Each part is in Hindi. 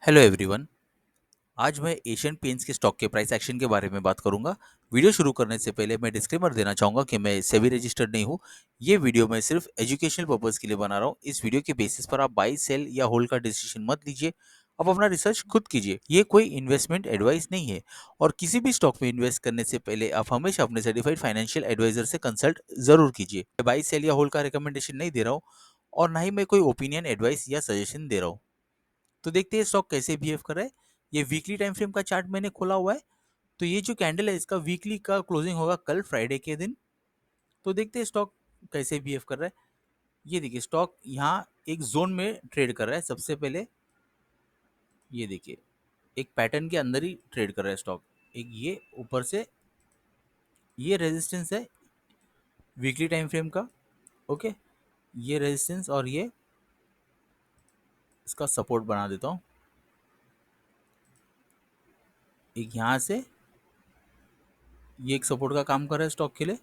Hello everyone. आज मैं एशियन पेंट्स के स्टॉक के प्राइस एक्शन के बारे में बात करूंगा। वीडियो शुरू करने से पहले मैं डिस्क्लेमर देना चाहूंगा कि मैं सेबी रजिस्टर्ड नहीं हूं। ये वीडियो मैं सिर्फ एजुकेशनल पर्पस के लिए बना रहा हूं। इस वीडियो के बेसिस पर आप बाई सेल या होल्ड का डिसीजन मत लीजिए। आप अपना रिसर्च खुद कीजिए। ये कोई इन्वेस्टमेंट एडवाइस नहीं है और किसी भी स्टॉक में इन्वेस्ट करने से पहले आप हमेशा अपने सर्टिफाइड फाइनेंशियल एडवाइजर से कंसल्ट जरूर कीजिए। मैं बाई सेल या होल्ड का रिकमेंडेशन नहीं दे रहा हूँ और ना ही मैं कोई ओपिनियन एडवाइस या सजेशन दे रहा हूँ। तो देखते हैं स्टॉक कैसे बिहेव कर रहा है। ये वीकली टाइम फ्रेम का चार्ट मैंने खोला हुआ है। तो ये जो कैंडल है इसका वीकली का क्लोजिंग होगा कल फ्राइडे के दिन। तो देखते हैं स्टॉक कैसे बिहेव कर रहा है। ये देखिए स्टॉक यहाँ एक जोन में ट्रेड कर रहा है। सबसे पहले ये देखिए एक पैटर्न के अंदर ही ट्रेड कर रहा है स्टॉक। एक ये ऊपर से ये रेजिस्टेंस है वीकली टाइम फ्रेम का। ओके, ये रेजिस्टेंस और ये इसका सपोर्ट बना देता हूँ। एक यहाँ से ये एक सपोर्ट का काम कर रहा है स्टॉक के लिए।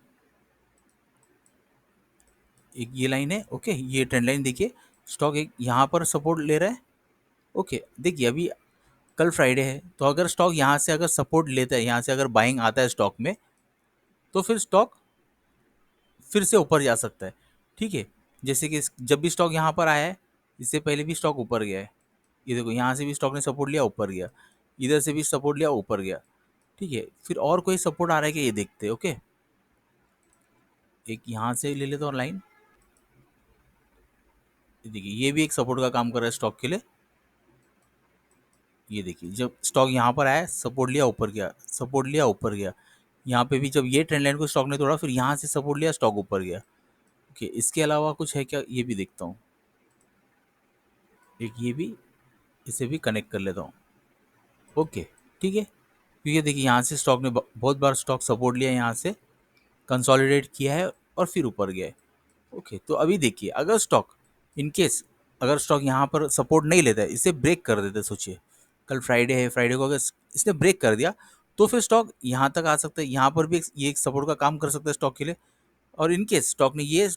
एक ये लाइन है। ओके, ये ट्रेंड लाइन देखिए स्टॉक एक यहाँ पर सपोर्ट ले रहा है। ओके, देखिए अभी कल फ्राइडे है तो अगर स्टॉक यहाँ से अगर सपोर्ट लेता है, यहाँ से अगर बाइंग आता है स्टॉक में, तो फिर स्टॉक फिर से ऊपर जा सकता है। ठीक है, जैसे कि जब भी स्टॉक यहाँ पर आया है इससे पहले भी स्टॉक ऊपर गया है। ये देखो यहाँ से भी स्टॉक ने सपोर्ट लिया ऊपर गया, इधर से भी सपोर्ट लिया ऊपर गया। ठीक है, फिर और कोई सपोर्ट आ रहा है कि ये देखते हैं। ओके, एक यहाँ से ले लेते और लाइन देखिए ये भी एक सपोर्ट का काम कर रहा है स्टॉक के लिए। ये देखिए जब स्टॉक यहाँ पर आया सपोर्ट लिया ऊपर गया, सपोर्ट लिया ऊपर गया। यहाँ पे भी जब ये ट्रेंड लाइन को स्टॉक ने तोड़ा फिर यहाँ से सपोर्ट लिया स्टॉक ऊपर गया। ओके, इसके अलावा कुछ है क्या ये भी देखता हूँ। एक ये भी, इसे भी कनेक्ट कर लेता हूँ। ओके, ठीक है, क्योंकि देखिए यहाँ से स्टॉक ने बहुत बार स्टॉक सपोर्ट लिया, यहाँ से कंसोलिडेट किया है और फिर ऊपर गया है। ओके, तो अभी देखिए अगर स्टॉक इन केस अगर स्टॉक यहाँ पर सपोर्ट नहीं लेता है, इसे ब्रेक कर देता है। सोचिए कल फ्राइडे है, फ्राइडे को अगर इसने ब्रेक कर दिया तो फिर स्टॉक यहाँ तक आ सकता है। यहाँ पर भी ये एक सपोर्ट का काम कर सकता है स्टॉक के लिए। और इन केस स्टॉक ने ये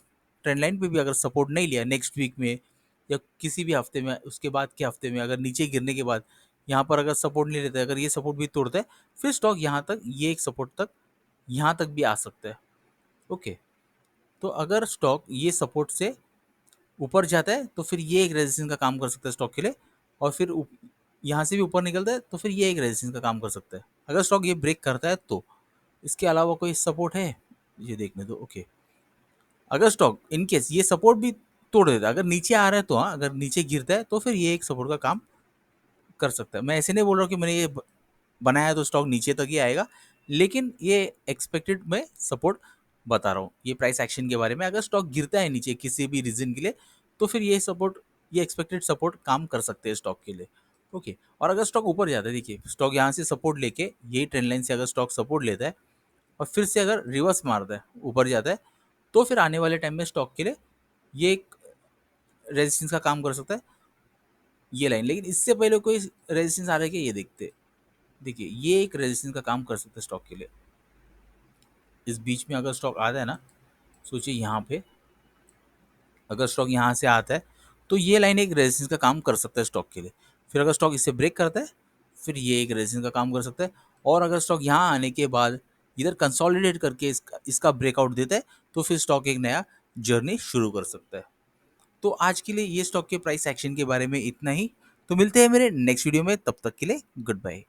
ट्रेंड लाइन पे भी अगर सपोर्ट नहीं लिया नेक्स्ट वीक में या किसी भी हफ्ते में, उसके बाद के हफ्ते में अगर नीचे गिरने के बाद यहाँ पर अगर सपोर्ट नहीं लेता है, अगर ये सपोर्ट भी तोड़ता है, फिर स्टॉक यहाँ तक ये एक सपोर्ट तक यहाँ तक भी आ सकता है। ओके, तो अगर स्टॉक ये सपोर्ट से ऊपर जाता है तो फिर ये एक रेजिस्टेंस का काम कर सकता है स्टॉक के लिए। और फिर यहाँ से भी ऊपर निकलता है तो फिर ये एक रेजिस्टेंस का काम कर सकता है अगर स्टॉक ये ब्रेक करता है तो। इसके अलावा कोई सपोर्ट है ये देखने दो। ओके, अगर स्टॉक इन केस ये सपोर्ट भी तोड़ देता है, अगर नीचे आ रहा है तो हाँ, अगर नीचे गिरता है तो फिर ये एक सपोर्ट का काम कर सकता है। मैं ऐसे नहीं बोल रहा हूँ कि मैंने ये बनाया तो स्टॉक नीचे तक ही आएगा, लेकिन ये एक्सपेक्टेड मैं सपोर्ट बता रहा हूँ ये प्राइस एक्शन के बारे में। अगर स्टॉक गिरता है नीचे किसी भी रीजन के लिए तो फिर ये सपोर्ट, ये एक्सपेक्टेड सपोर्ट काम कर सकते हैं स्टॉक के लिए। ओके, और अगर स्टॉक ऊपर जाता है, देखिए स्टॉक यहाँ से सपोर्ट लेके यही ट्रेंड लाइन से अगर स्टॉक सपोर्ट लेता है और फिर से अगर रिवर्स मारता है ऊपर जाता है, तो फिर आने वाले टाइम में स्टॉक के लिए ये एक रेजिस्टेंस का काम कर सकता है ये लाइन। लेकिन इससे पहले कोई रेजिस्टेंस आ रहा है कि ये देखते, देखिए ये एक रेजिस्टेंस का काम कर सकता है स्टॉक के लिए। इस बीच में अगर स्टॉक आता है ना, सोचिए यहाँ पे अगर स्टॉक यहाँ से आता है तो ये लाइन एक रेजिस्टेंस का काम कर सकता है स्टॉक के लिए। फिर अगर स्टॉक इससे ब्रेक करता है फिर ये एक रेजिस्टेंस का काम कर सकता है। और अगर स्टॉक यहाँ आने के बाद इधर कंसोलिडेट करके इसका ब्रेकआउट देता है तो फिर स्टॉक एक नया जर्नी शुरू कर सकता है। तो आज के लिए ये स्टॉक के प्राइस एक्शन के बारे में इतना ही। तो मिलते हैं मेरे नेक्स्ट वीडियो में, तब तक के लिए गुड बाय।